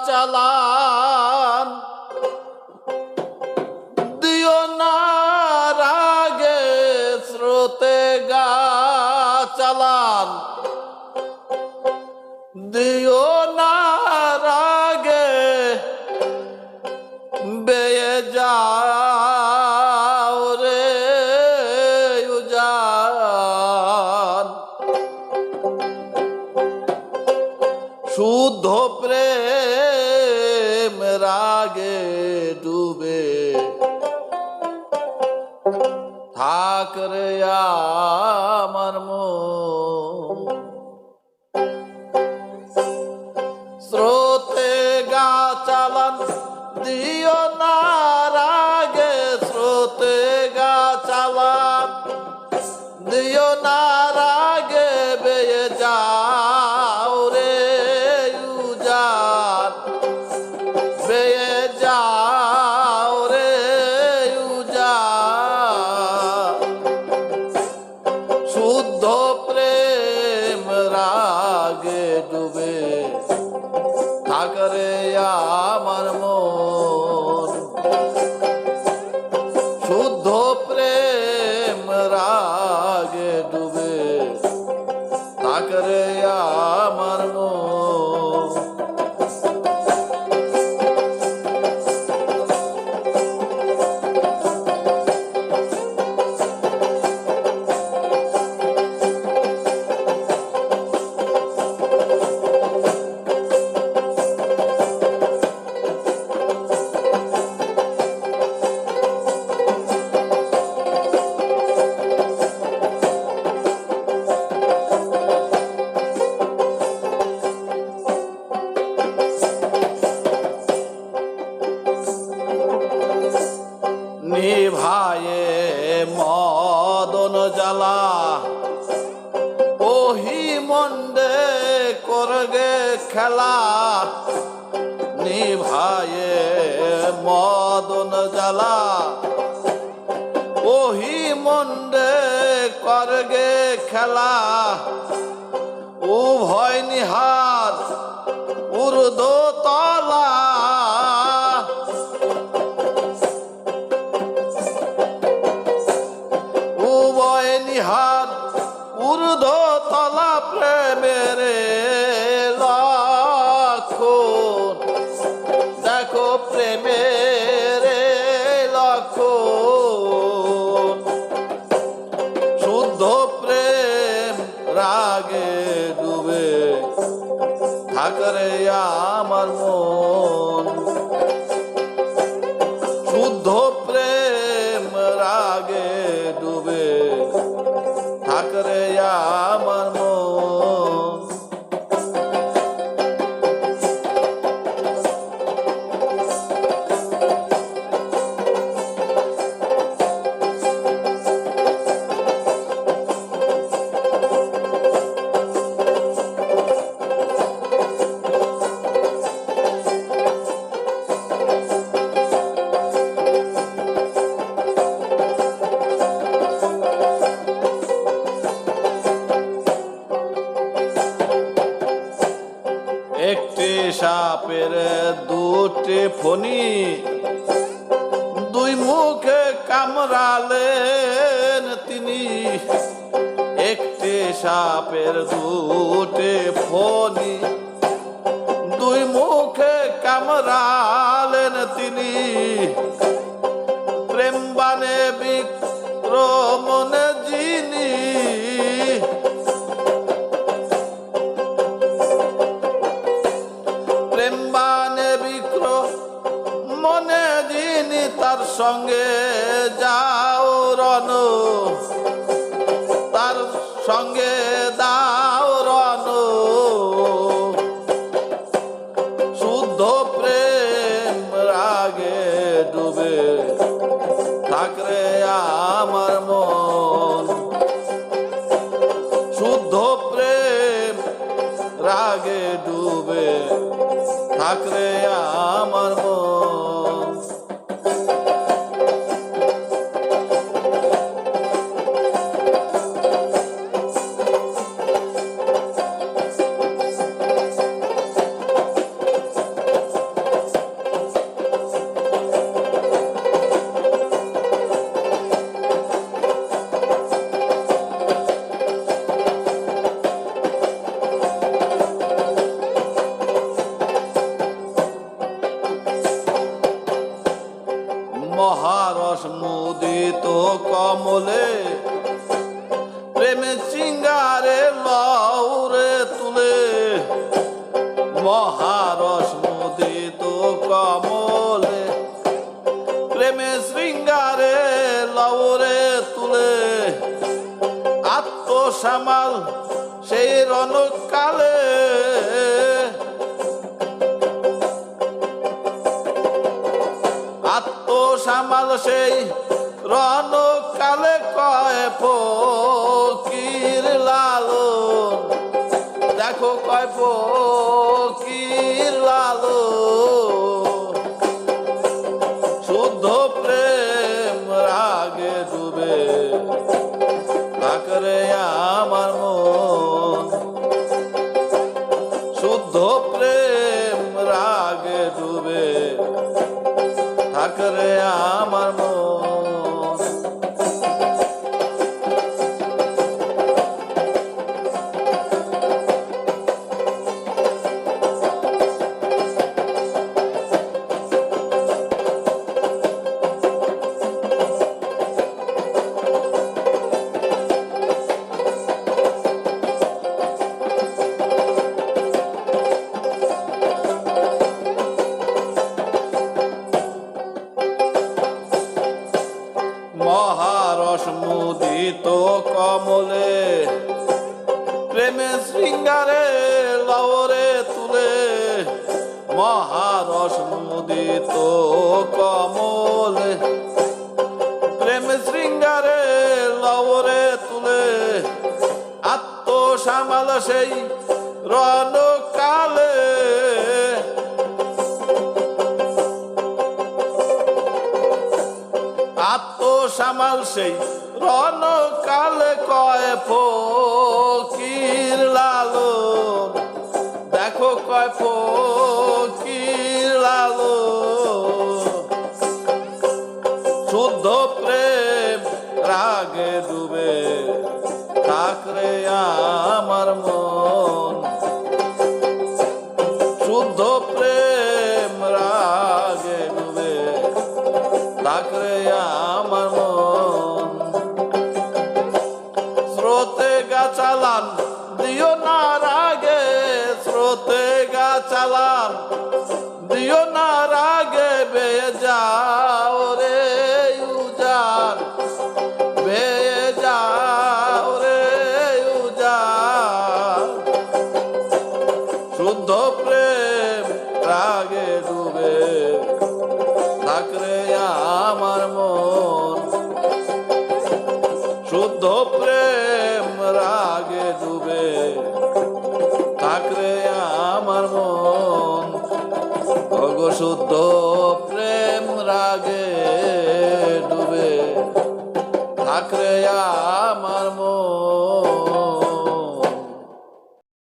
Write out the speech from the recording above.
চালান দিও না রাগে স্রোতে গা চালান দিও না রাগে বেয়ে যাও রে উজান শুদ্ধ প্রেম রাগে ডুবে থাক রে আমার মন স্রোতে গা চালান দিও না রাগে স্রোতে গা চালান দিও না রাগে বেয়ে যাও রে উজান বেয়ে যাও রে উজান শুদ্ধ প্রেম রাগে ডুবে থাক রে আমার মন শুদ্ধ প্রেম রাগে ডুবে থাক রে আমার মন নিভায়ে মদন জ্বালা ওহি মন্ডে করগে খেলা নিভায়ে মদন জ্বালা ওহি মন্ডে করগে খেলা উভয় নিহার ঊর্ধ্ব তলা নিহার ঊর্ধ্ব তলা প্রেমের লক্ষণ দেখো প্রেমের লক্ষণ শুদ্ধ প্রেম রাগে ডুবে থাক রে আমার মন শুদ্ধ প্রেম রাগে ডুবে থাক রে আমার মন একটি সাপের দুটি ফণি দুই মুখে কামড়ালেন তিনি একটি সাপের দুটি ফণি দুই মুখে কামড়ালেন তিনি প্রেম বানে বিক্রমণে যিনি প্রেম বানে বিক্রমণে যিনি তার সঙ্গে যাও রণ তার সঙ্গে দাও রণ শুদ্ধ প্রেম রাগে ডুবে থাক রে আমার মন শুদ্ধ প্রেম রাগে ডুবে থাক রে আমার মন মুদিত কমলে প্রেমে সিঙ্গারে লউরে তুলে মহারস মুদিত কমলে প্রেমে শৃঙ্গারে লউরে তুলে আত্মসামাল সেই রণকালে আত্মসামাল সেই রণকালে কয় ফকির লালন দেখো কয় ফকির লালন শুদ্ধ প্রেম রাগে ডুবে থাকরে আমার মন শুদ্ধ প্রেম রাগে ডুবে থাকরে আমার মন মহারস মুদিত কমলে প্রেমে শৃঙ্গারে লওরে তুলে মহারস মুদিত কমলে প্রেমে শৃঙ্গারে লওরে তুলে আত্মসামাল সেই রণকালে আত্মসামাল সেই রণকালে কয় ফকির লালন দেখো কয় ফকির লালন শুদ্ধ প্রেম রাগে ডুবে থাকরে আমার মন শুদ্ধ প্রেম রাগে ডুবে থাকরে আমার মন স্রোতে গা চালান দিও না রাগে স্রোতে গা চালান দিও না রাগে বেজাও রে উজান বেজাও রে উজান শুদ্ধ প্রেম রাগে ডুবে থাকরে আমার মন শুদ্ধ প্রেম রাগে ডুবে থাকরে আমার মন ওগো শুদ্ধ